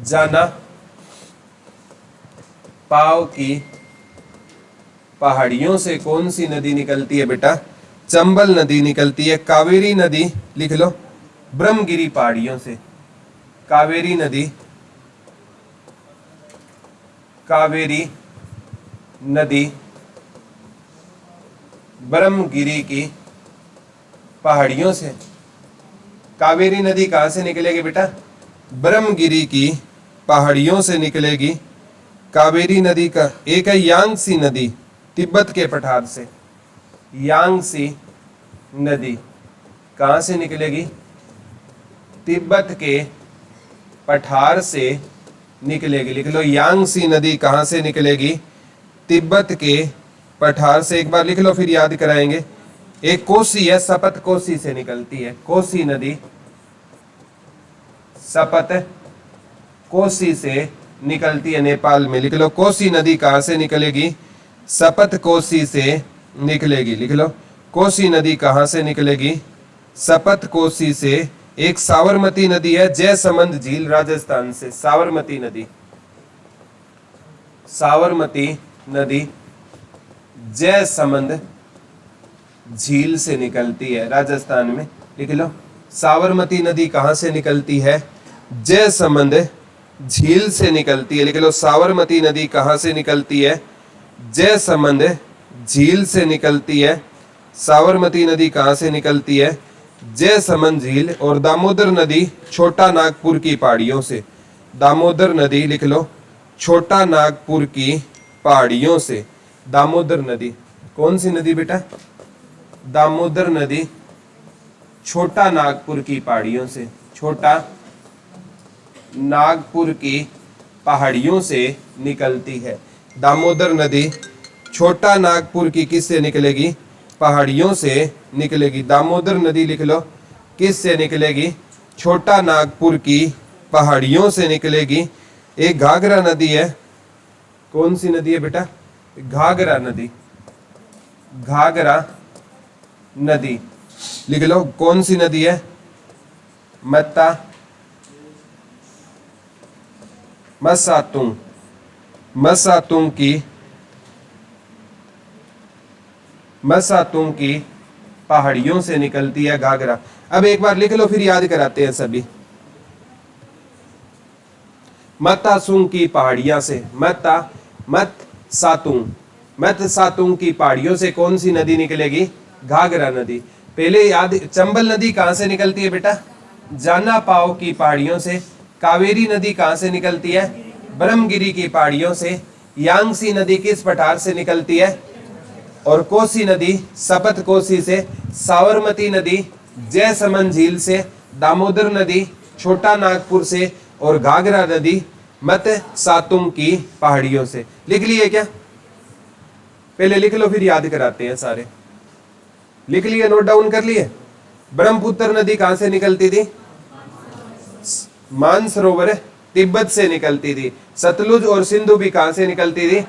A: जाना पाओ की पहाड़ियों से कौन सी नदी निकलती है बेटा, चंबल नदी निकलती है। कावेरी नदी लिख लो ब्रह्मगिरी पहाड़ियों से। कावेरी नदी, कावेरी नदी ब्रह्मगिरी की पहाड़ियों से। कावेरी नदी कहां से निकलेगी बेटा? ब्रह्मगिरी की पहाड़ियों से निकलेगी। कावेरी नदी का एक है यांगसी नदी, तिब्बत के पठार से। यांगसी नदी कहां से निकलेगी? तिब्बत के पठार से निकलेगी। लिख लो यांगसी नदी कहां से निकलेगी? तिब्बत के पठार से। एक बार लिख लो फिर याद कराएंगे। एक कोसी है, सपत कोसी से निकलती है। कोसी नदी सपत कोसी से निकलती है नेपाल में। लिख लो कोसी नदी कहां से निकलेगी? सपत कोसी से निकलेगी। लिख लो कोसी नदी कहां से निकलेगी? सपत कोसी से। एक साबरमती नदी है, जयसमंद झील राजस्थान से। साबरमती नदी, साबरमती नदी जयसमंद झील से निकलती है राजस्थान में। लिख लो साबरमती नदी कहां से निकलती है? जयसमंद झील से निकलती है। लिख लो साबरमती नदी कहां से निकलती है? जयसमंद झील से निकलती है। साबरमती नदी कहां से निकलती है? जयसमंद झील। और दामोदर नदी छोटा नागपुर की पहाड़ियों से। दामोदर नदी लिख लो छोटा नागपुर की पहाड़ियों से। दामोदर नदी कौन सी नदी बेटा? दामोदर नदी छोटा नागपुर की पहाड़ियों से। छोटा नागपुर की पहाड़ियों से निकलती है। दामोदर नदी छोटा नागपुर की किस से निकलेगी? पहाड़ियों से निकलेगी। दामोदर नदी लिख लो किस से निकलेगी? छोटा नागपुर की पहाड़ियों से निकलेगी। एक घाघरा नदी है, कौन सी नदी है बेटा? घाघरा नदी। घाघरा नदी लिख लो कौन सी नदी है? मत्ता मसातुंग, मसातुंग की पहाड़ियों से निकलती है घाघरा। अब एक बार लिख लो फिर याद कराते हैं सभी। मत्तासुंग की पहाड़ियां से। मत सातुंग की पहाड़ियों से कौन सी नदी निकलेगी? घाघरा नदी। पहले याद, चंबल नदी कहां से निकलती है बेटा? जाना पाओ की पहाड़ियों से। कावेरी नदी कहां से निकलती है? ब्रह्मगिरी की पहाड़ियों से। यांगसी नदी किस पठार से निकलती है? और कोसी नदी सपत कोसी से। साबरमती नदी जयसमंद झील से। दामोदर नदी छोटा नागपुर से। और घाघरा नदी मत सातुंग की पहाड़ियों से। लिख लिए क्या? पहले लिख लो फिर याद कराते हैं सारे। लिख लिए, नोट डाउन कर लिए। ब्रह्मपुत्र नदी कहां से निकलती थी? मानसरोवर तिब्बत से निकलती थी। सतलुज और सिंधु भी कहां से निकलती थी?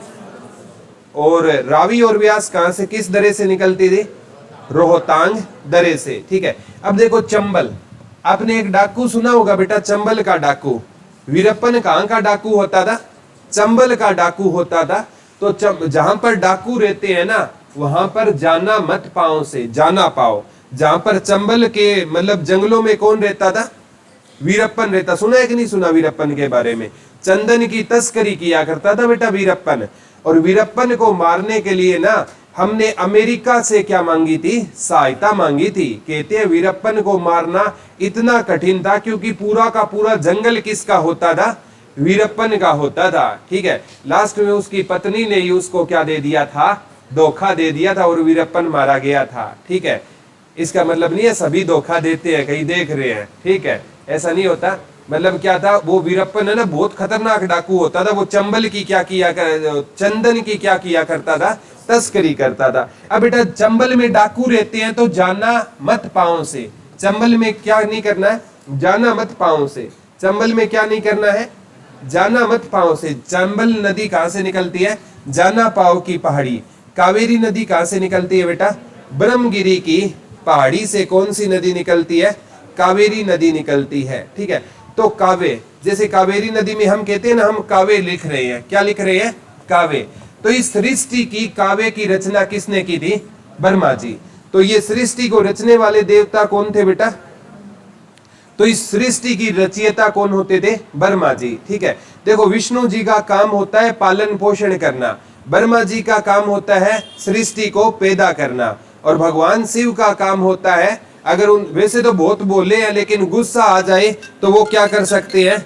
A: और रावी और व्यास कहां से, किस दरे से निकलती थी? रोहतांग दरे से। ठीक है, अब देखो चंबल। आपने एक डाकू सुना होगा बेटा, चंबल का डाकू। वीरप्पन कहां का डाकू होता था? चंबल का डाकू होता था। तो जहां पर डाकू रहते हैं ना, वहां पर जाना मत पाओ से। जाना पाओ जहां पर चंबल के मतलब जंगलों में कौन रहता था? वीरप्पन रहता। सुना है कि नहीं सुना वीरप्पन के बारे में? चंदन की तस्करी किया करता था बेटा वीरप्पन। और वीरप्पन को मारने के लिए ना हमने अमेरिका से क्या मांगी थी? सहायता मांगी थी। कहते हैं वीरप्पन को मारना इतना कठिन था क्योंकि पूरा का पूरा जंगल किसका होता था? वीरप्पन का होता था। ठीक है, लास्ट में उसकी पत्नी ने ही उसको क्या दे दिया था? धोखा दे दिया था और वीरप्पन मारा गया था। ठीक है, इसका मतलब नहीं है सभी धोखा देते हैं, कहीं देख रहे हैं। ठीक है, ऐसा नहीं होता। मतलब क्या था, वो वीरप्पन है ना बहुत खतरनाक डाकू होता था। वो चंबल की क्या किया चंदन की क्या किया करता था? तस्करी करता था। अब बेटा चंबल में डाकू रहते हैं तो जाना मत पाओ से। चंबल में क्या नहीं करना है? जाना मत पाओ से। चंबल में क्या नहीं करना है? जाना मत पाओ से। चंबल नदी कहां से निकलती है? जाना पाओ की पहाड़ी। कावेरी नदी कहां से निकलती है बेटा? ब्रह्मगिरी की पहाड़ी से। कौन सी नदी निकलती है? कावेरी नदी निकलती है। ठीक है, तो कावे, जैसे कावेरी नदी में हम कहते हैं ना, हम कावे लिख रहे हैं। क्या लिख रहे हैं? कावे। तो इस सृष्टि की कावे की रचना किसने की थी? ब्रह्मा जी। तो ये सृष्टि को रचने वाले देवता कौन थे बेटा? तो इस सृष्टि की रचयिता कौन होते थे? ब्रह्मा जी। ठीक है, देखो विष्णु जी का काम होता है पालन पोषण करना, ब्रह्मा जी का काम होता है सृष्टि को पैदा करना, और भगवान शिव का काम होता है, अगर उन वैसे तो बहुत बोले हैं लेकिन गुस्सा आ जाए तो वो क्या कर सकते हैं?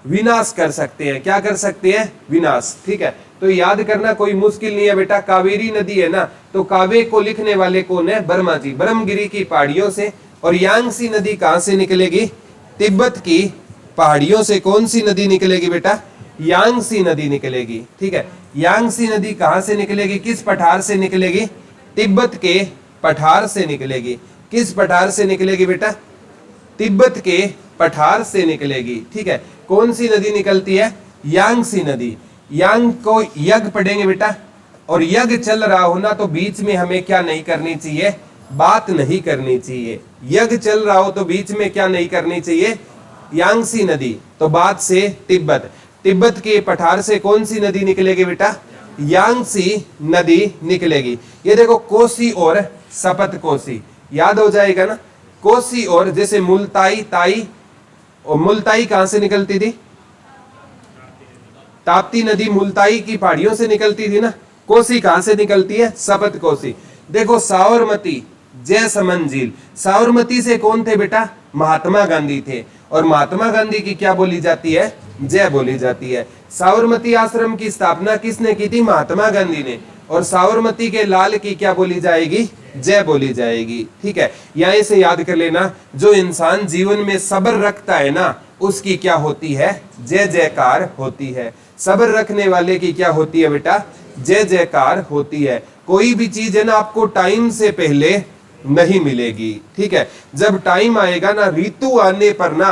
A: विनाश कर सकते हैं। क्या कर सकते हैं? विनाश। ठीक है, तो याद करना कोई मुश्किल नहीं है बेटा। कावेरी नदी है ना, तो काव्य को लिखने वाले कौन है? ब्रह्मा जी, ब्रह्मगिरी की पहाड़ियों से। और यांगसी नदी कहां से निकलेगी? तिब्बत की पहाड़ियों से। कौन सी नदी निकलेगी बेटा? यांगसी नदी निकलेगी। ठीक है, यांगसी नदी कहां से निकलेगी? किस पठार से निकलेगी? तिब्बत के पठार से निकलेगी। किस पठार से निकलेगी बेटा? तिब्बत के पठार से निकलेगी। ठीक है, कौन सी नदी निकलती है? यांगसी नदी। यांग को यज्ञ पढ़ेंगे बेटा, और यज्ञ चल रहा हो ना तो बीच में हमें क्या नहीं करनी चाहिए? बात नहीं करनी चाहिए। यज्ञ चल रहा हो तो बीच में क्या नहीं करनी चाहिए? यांगसी नदी। तो बात से तिब्बत, तिब्बत के पठार से कौन सी नदी निकलेगी बेटा? यांगसी नदी निकलेगी। ये देखो कोसी और सपत कोसी, याद हो जाएगा ना। कोसी और जैसे मुल्ताई ताई, और मुल्ताई कहां से निकलती थी? ताप्ती नदी मुल्ताई की पहाड़ियों से निकलती थी ना। कोसी कहां से निकलती है? सपत कोसी। देखो साबरमती, जयसमंद झील, साबरमती से कौन थे बेटा? महात्मा गांधी थे, और महात्मा गांधी की क्या बोली जाती है? जय बोली जाती है। साबरमती आश्रम की स्थापना किसने की थी? महात्मा गांधी ने, और साबरमती के लाल की क्या बोली जाएगी? जय बोली जाएगी। ठीक है, यहीं से याद कर लेना, जो इंसान जीवन में सब्र रखता है ना, उसकी क्या होती है? जय जयकार होती है। सब्र रखने वाले की क्या होती है बेटा? जय जयकार होती है। कोई भी चीज है ना आपको टाइम से पहले नहीं मिलेगी। ठीक है, जब टाइम आएगा ना, ऋतु आने पर ना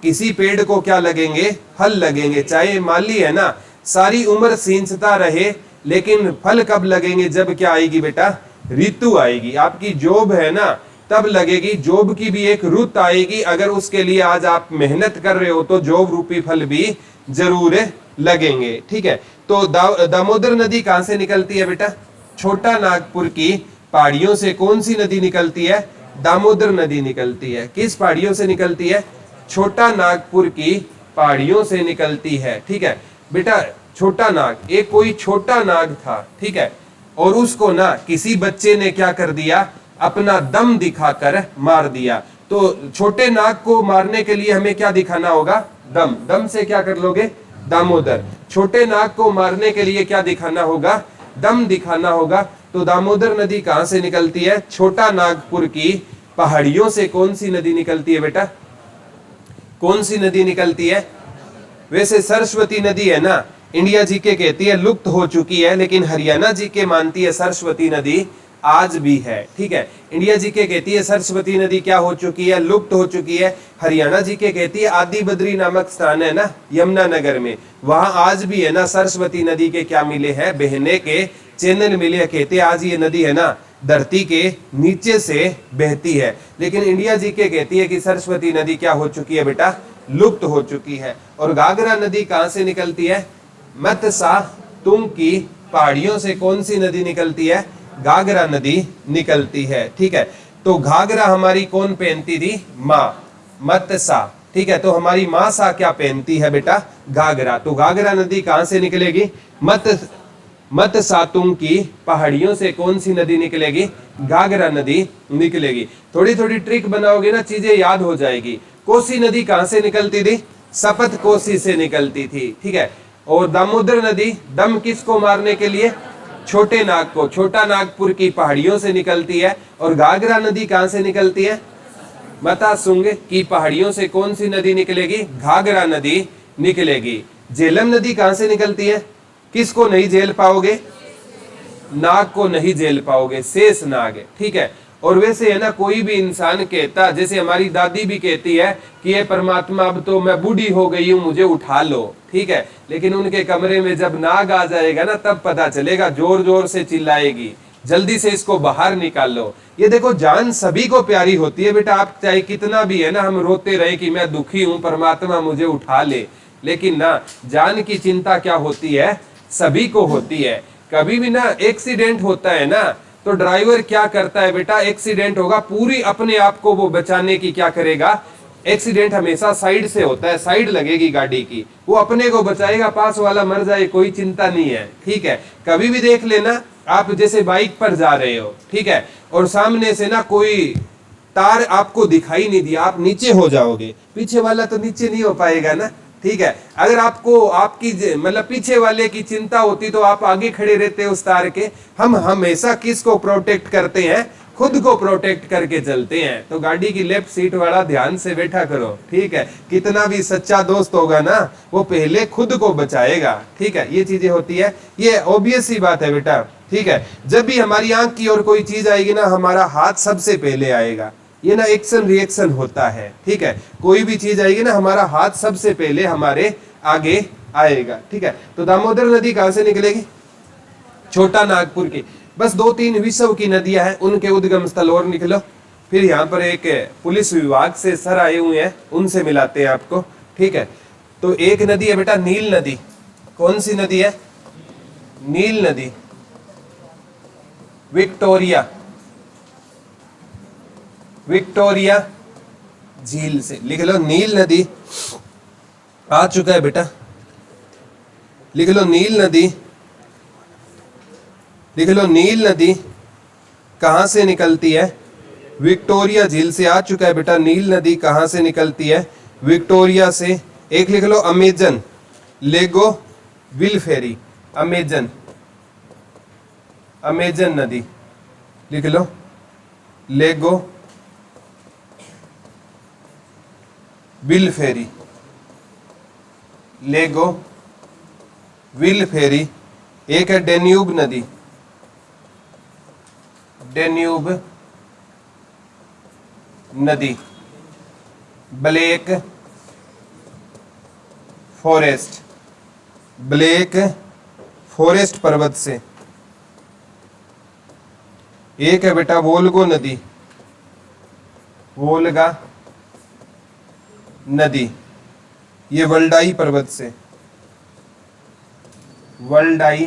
A: किसी पेड़ को क्या लगेंगे? फल लगेंगे। चाहे माली है ना सारी उम्र सींचता रहे, लेकिन फल कब लगेंगे? जब क्या आएगी बेटा? ऋतु आएगी। आपकी जॉब है ना तब लगेगी, जॉब की भी एक रुत आएगी। अगर उसके लिए आज आप मेहनत कर रहे हो तो जॉब रूपी फल भी जरूर लगेंगे। ठीक है, तो दामोदर नदी कहां से निकलती है बेटा? छोटा नागपुर की पहाड़ियों से। कौन सी नदी निकलती है? दामोदर नदी निकलती है। किस पहाड़ियों से निकलती है? छोटा नागपुर की पहाड़ियों से निकलती है। ठीक है बेटा, छोटा नाग, एक कोई छोटा नाग था। ठीक है, और उसको ना किसी बच्चे ने क्या कर दिया? अपना दम दिखाकर मार दिया। तो छोटे नाग को मारने के लिए हमें क्या दिखाना होगा? दम। दम से क्या कर लोगे? दामोदर। छोटे नाग को मारने के लिए क्या दिखाना होगा? दम दिखाना होगा। तो दामोदर नदी कहां से निकलती है? छोटा नागपुर की पहाड़ियों से। कौन सी नदी निकलती है बेटा? कौन सी नदी निकलती है? वैसे सरस्वती नदी है ना, इंडिया जीके कहती है लुप्त हो चुकी है, लेकिन हरियाणा जीके मानती है सरस्वती नदी आज भी है। ठीक है, इंडिया जीके कहती है सरस्वती नदी क्या हो चुकी है? लुप्त हो चुकी है। हरियाणा जीके कहती है आदि बद्री नामक स्थान है ना यमुनानगर में, वहां आज भी है ना सरस्वती नदी के क्या मिले हैं? बहने के चैनल मिले। कहते आज ये नदी है ना धरती के नीचे से बहती है, लेकिन इंडिया जीके कहती है कि सरस्वती नदी क्या हो चुकी है बेटा? लुप्त हो चुकी है। और घाघरा नदी कहां से निकलती है? मतसा तुंग की पहाड़ियों से। कौन सी नदी निकलती है? घाघरा नदी निकलती है। ठीक है, तो घाघरा हमारी कौन पहनती थी? माँ, मतसा। ठीक है, तो हमारी माँ सा क्या पहनती है बेटा? घाघरा। तो घाघरा नदी कहां से निकलेगी? मतसातुंग की पहाड़ियों से। कौन सी नदी निकलेगी? घाघरा नदी निकलेगी। थोड़ी थोड़ी ट्रिक बनाओगे ना, चीजें याद हो जाएगी। कोसी नदी कहां से निकलती थी? सपत कोसी से निकलती थी। ठीक है, और दामोदर नदी दम किसको मारने के लिए? छोटे नाग को। छोटा नागपुर की पहाड़ियों से निकलती है। और घाघरा नदी कहां से निकलती है? मतासुंग की पहाड़ियों से। कौन सी नदी निकलेगी? घाघरा नदी निकलेगी। झेलम नदी कहां से निकलती है? किसको नहीं झेल पाओगे? नाग को नहीं झेल पाओगे, शेष नाग। ठीक है, और वैसे है ना कोई भी इंसान कहता, जैसे हमारी दादी भी कहती है कि ये परमात्मा अब तो मैं बूढ़ी हो गई हूं, मुझे उठा लो। ठीक है, लेकिन उनके कमरे में जब नाग आ जाएगा ना तब पता चलेगा, जोर जोर से चिल्लाएगी, जल्दी से इसको बाहर निकाल लो। ये देखो जान सभी को प्यारी होती है बेटा। आप चाहे कितना भी है ना हम रोते रहे कि मैं दुखी हूं, परमात्मा मुझे उठा ले, लेकिन ना जान की चिंता क्या होती है? सभी को होती है। कभी भी ना एक्सीडेंट होता है ना तो ड्राइवर क्या करता है बेटा, एक्सीडेंट होगा पूरी अपने आप को वो बचाने की क्या करेगा, एक्सीडेंट हमेशा साइड से होता है, साइड लगेगी गाड़ी की, वो अपने को बचाएगा, पास वाला मर जाए कोई चिंता नहीं है, ठीक है। कभी भी देख लेना, आप जैसे बाइक पर जा रहे हो, ठीक है, और सामने से ना कोई तार आपको दिखाई नहीं दिया, आप नीचे हो जाओगे, पीछे वाला तो नीचे नहीं हो पाएगा ना, ठीक है। अगर आपको आपकी मतलब पीछे वाले की चिंता होती तो आप आगे खड़े रहते उस तार के। हम हमेशा किसको प्रोटेक्ट करते हैं, खुद को प्रोटेक्ट करके चलते हैं। तो गाड़ी की लेफ्ट सीट वाला ध्यान से बैठा करो, ठीक है। कितना भी सच्चा दोस्त होगा ना, वो पहले खुद को बचाएगा, ठीक है। ये चीजें होती है, ये ऑब्वियस सी बात है बेटा, ठीक है। जब भी हमारी आंख की ओर कोई चीज आएगी ना, हमारा हाथ सबसे पहले आएगा, ये ना एक्शन रिएक्शन होता है, ठीक है। कोई भी चीज आएगी ना, हमारा हाथ सबसे पहले हमारे आगे आएगा, ठीक है। तो दामोदर नदी कहां से निकलेगी, छोटा नागपुर की। बस 2-3 विश्व की नदियां हैं, उनके उद्गम स्थल और निकलो। फिर यहाँ पर एक पुलिस विभाग से सर आए हुए हैं, उनसे मिलाते हैं आपको, ठीक है। तो एक नदी है बेटा नील नदी। कौन सी नदी है, नील नदी, विक्टोरिया, विक्टोरिया झील से, लिख लो नील नदी आ चुका है बेटा, लिख लो नील नदी, लिख लो नील नदी कहां से निकलती है, विक्टोरिया झील से आ चुका है बेटा। नील नदी कहां से निकलती है, विक्टोरिया से। एक लिख लो अमेजन, लेगो विल फेरी, अमेजन, अमेजन नदी लिख लो, लेगो विल फेरी, लेगो विल फेरी। एक है डेन्यूब नदी, डेन्यूब नदी, ब्लैक फॉरेस्ट, ब्लैक फॉरेस्ट पर्वत से। एक है बेटा वोल्गो नदी, वोल्गा नदी, ये वल्डाई पर्वत से, वल्डाई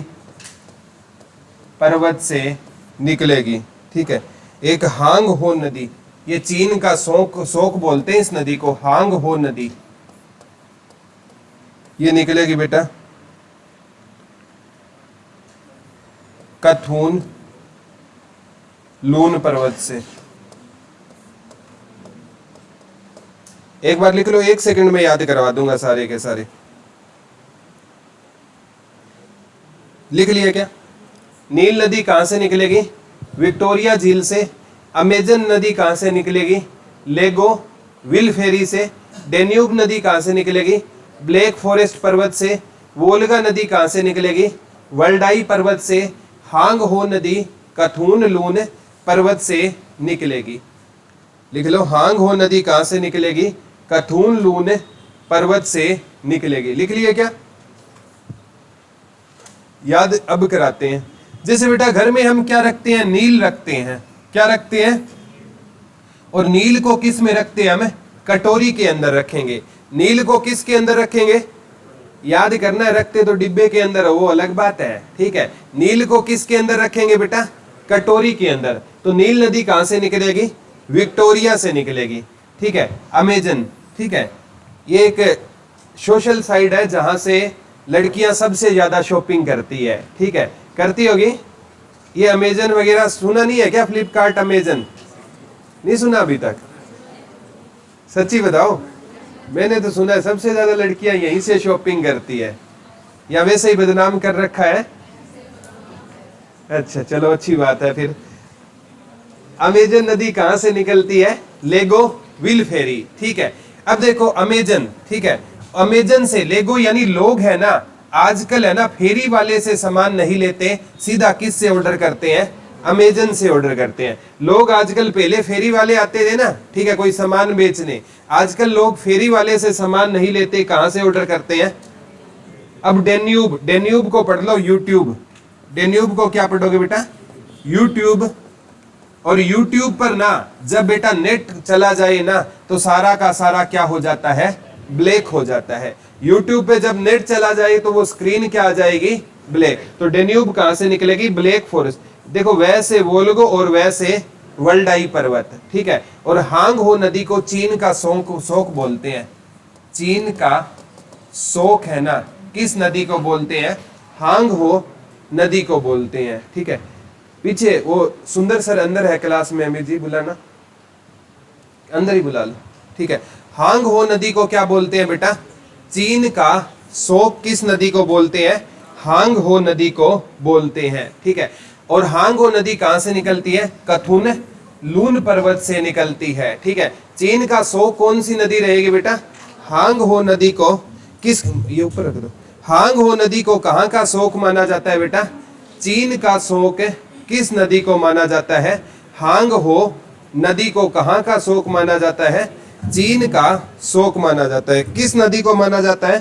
A: पर्वत से निकलेगी, ठीक है। एक हांग हो नदी, ये चीन का शोक बोलते हैं इस नदी को, हांग हो नदी, ये निकलेगी बेटा कथून लून पर्वत से। एक बार लिख लो, 1 सेकंड में याद करवा दूंगा सारे के सारे। लिख लिया क्या, नील नदी कहां से निकलेगी, विक्टोरिया झील से। अमेजन नदी कहां से निकलेगी, लेगो विल फेरी से। डेन्यूब नदी कहां से निकलेगी, ब्लैक फॉरेस्ट पर्वत से। वोल्गा नदी कहां से निकलेगी, वल्डाई पर्वत से। हांग हो नदी कथून लून पर्वत से निकलेगी। लिख लो, हांग हो नदी कहां से निकलेगी, कथून लून पर्वत से निकलेगी। लिख लिया क्या, याद अब कराते हैं। जैसे बेटा घर में हम क्या रखते हैं, नील रखते हैं, क्या रखते हैं, और नील को किस में रखते हैं, हम कटोरी के अंदर रखेंगे। नील को किसके अंदर रखेंगे, याद करना है, रखते तो डिब्बे के अंदर, वो अलग बात है, ठीक है। नील को किसके अंदर रखेंगे बेटा, कटोरी के अंदर। तो नील नदी कहां से निकलेगी, विक्टोरिया से निकलेगी, ठीक है। अमेजन, ठीक है, ये एक सोशल साइट है जहां से लड़कियां सबसे ज्यादा शॉपिंग करती है, ठीक है, करती होगी। ये अमेजन वगैरह सुना नहीं है क्या, फ्लिपकार्ट अमेजन नहीं सुना अभी तक, सच्ची बताओ। मैंने तो सुना है सबसे ज्यादा लड़कियां यहीं से शॉपिंग करती है, या वैसे ही बदनाम कर रखा है। अच्छा चलो अच्छी बात है। फिर अमेजन नदी कहां से निकलती है, लेगो विल फेरी, ठीक है। अब देखो अमेजन, ठीक है, अमेजन से लेगो यानी लोग है ना, आजकल है ना फेरी वाले से सामान नहीं लेते, सीधा किस से ऑर्डर करते हैं, अमेजन से ऑर्डर करते हैं लोग। आजकल पहले फेरी वाले आते थे ना, ठीक है, कोई सामान बेचने, आजकल लोग फेरी वाले से सामान नहीं लेते, कहां से ऑर्डर करते हैं। अब डेन्यूब, डेन्यूब को पढ़ लो यूट्यूब, डेन्यूब को क्या पढ़ोगे बेटा, यूट्यूब। और यूट्यूब पर ना जब बेटा नेट चला जाए ना, तो सारा का सारा क्या हो जाता है, ब्लैक हो जाता है। यूट्यूब पे जब नेट चला जाए तो वो स्क्रीन क्या आ जाएगी, ब्लैक। तो डेन्यूब कहां से निकलेगी, ब्लैक फॉरेस्ट। देखो वैसे वोल्गो और वैसे वल्डाई पर्वत, ठीक है। और हांग हो नदी को चीन का शोक बोलते हैं। चीन का शोक है ना, किस नदी को बोलते हैं? हांग हो नदी को बोलते हैं, ठीक है। पीछे वो सुंदर सर अंदर है क्लास में, अमीर जी बुलाना, अंदर ही बुला लो, ठीक है। हांग हो नदी को क्या बोलते हैं बेटा? चीन का शोक किस नदी को बोलते हैं? हांग हो नदी को बोलते हैं, ठीक है। और हांग हो नदी कहां से निकलती है? कथुन लून पर्वत से निकलती है, ठीक है। चीन का शोक कौन सी नदी रहेगी बेटा? हांग हो नदी को किस, ये ऊपर रख दो, हांग हो नदी को कहां का शोक माना जाता है बेटा? चीन का शोक किस नदी को माना जाता है? हांग हो नदी को कहां का शोक माना जाता है? चीन का शोक माना जाता है। किस नदी को माना जाता है?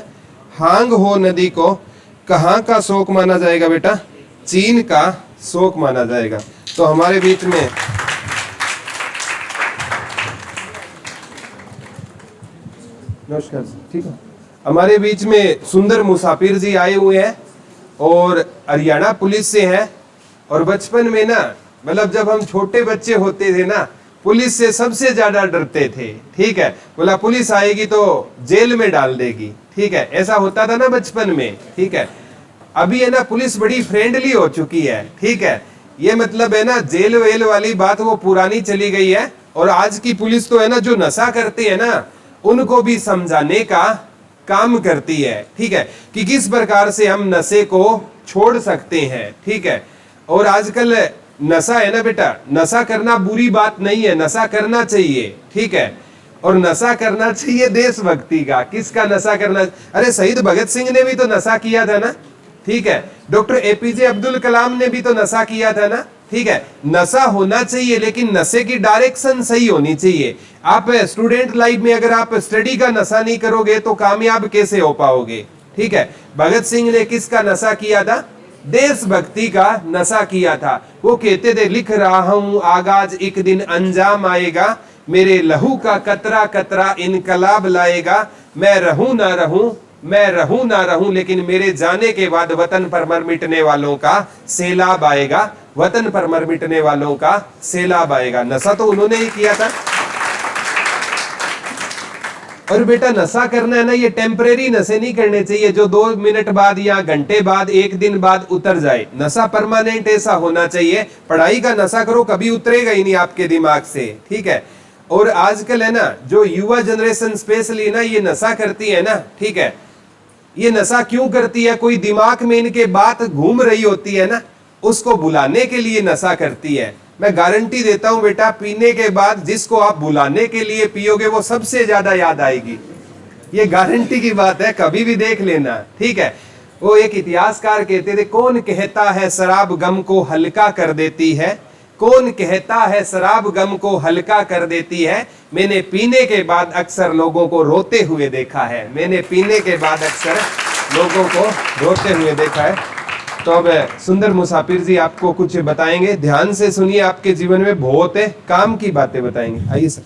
A: हांग हो नदी को कहां का शोक माना जाएगा बेटा? चीन का शोक माना जाएगा। तो हमारे बीच में नमस्कार, ठीक है, हमारे बीच में सुंदर मुसाफिर जी आए हुए हैं और हरियाणा पुलिस से हैं। और बचपन में ना, मतलब जब हम छोटे बच्चे होते थे ना, पुलिस से सबसे ज्यादा डरते थे, ठीक है। बोला पुलिस आएगी तो जेल में डाल देगी, ठीक है, ऐसा होता था ना बचपन में, ठीक है। अभी है ना पुलिस बड़ी फ्रेंडली हो चुकी है, ठीक है। ये मतलब है ना जेल वेल वाली बात वो पुरानी चली गई है। और आज की पुलिस तो है ना जो नशा करते हैं ना उनको भी समझाने का काम करती है, ठीक है, कि किस प्रकार से हम नशे को छोड़ सकते हैं, ठीक है। और आजकल नशा है ना बेटा, नशा करना बुरी बात नहीं है, नशा करना चाहिए, ठीक है। और नशा करना चाहिए देशभक्ति का। किसका नशा करना? अरे शहीद भगत सिंह ने भी तो नशा किया था ना, ठीक है। डॉक्टर एपीजे अब्दुल कलाम ने भी तो नशा किया था ना, ठीक है। नशा होना चाहिए लेकिन नशे की डायरेक्शन सही होनी चाहिए। आप स्टूडेंट लाइफ में अगर आप स्टडी का नशा नहीं करोगे तो कामयाब कैसे हो पाओगे, ठीक है। भगत सिंह ने किसका नशा किया था? देशभक्ति का नशा किया था। वो कहते थे लिख रहा हूं आगाज एक दिन अंजाम आएगा, मेरे लहू का कतरा कतरा इनकलाब लाएगा, मैं रहूं ना रहूं, मैं रहूं ना रहूं, लेकिन मेरे जाने के बाद वतन पर मर मिटने वालों का सैलाब आएगा, वतन पर मर मिटने वालों का सैलाब आएगा। नशा तो उन्होंने ही किया था। और बेटा नशा करना है ना, ये टेम्परेरी नशे नहीं करने चाहिए जो 2 मिनट बाद या घंटे बाद, 1 दिन बाद उतर जाए। नशा परमानेंट ऐसा होना चाहिए। पढ़ाई का नशा करो कभी उतरेगा ही नहीं आपके दिमाग से, ठीक है। और आजकल है ना जो युवा जनरेशन स्पेशली ना ये नशा करती है ना, ठीक है। ये नशा क्यों करती है? कोई दिमाग में इनके बात घूम रही होती है ना, उसको बुलाने के लिए नशा करती है। मैं गारंटी देता हूं बेटा, पीने के बाद जिसको आप बुलाने के लिए पियोगे वो सबसे ज्यादा याद आएगी। ये गारंटी की बात है, कभी भी देख लेना, ठीक है। वो एक इतिहासकार कहते थे, कौन कहता है शराब गम को हल्का कर देती है, कौन कहता है शराब गम को हल्का कर देती है, मैंने पीने के बाद अक्सर लोगों को रोते हुए देखा है, मैंने पीने के बाद अक्सर लोगों को रोते हुए देखा है। तो अब सुंदर मुसाफिर जी आपको कुछ बताएंगे, ध्यान से सुनिए, आपके जीवन में बहुत काम की बातें बताएंगे। आइए सर।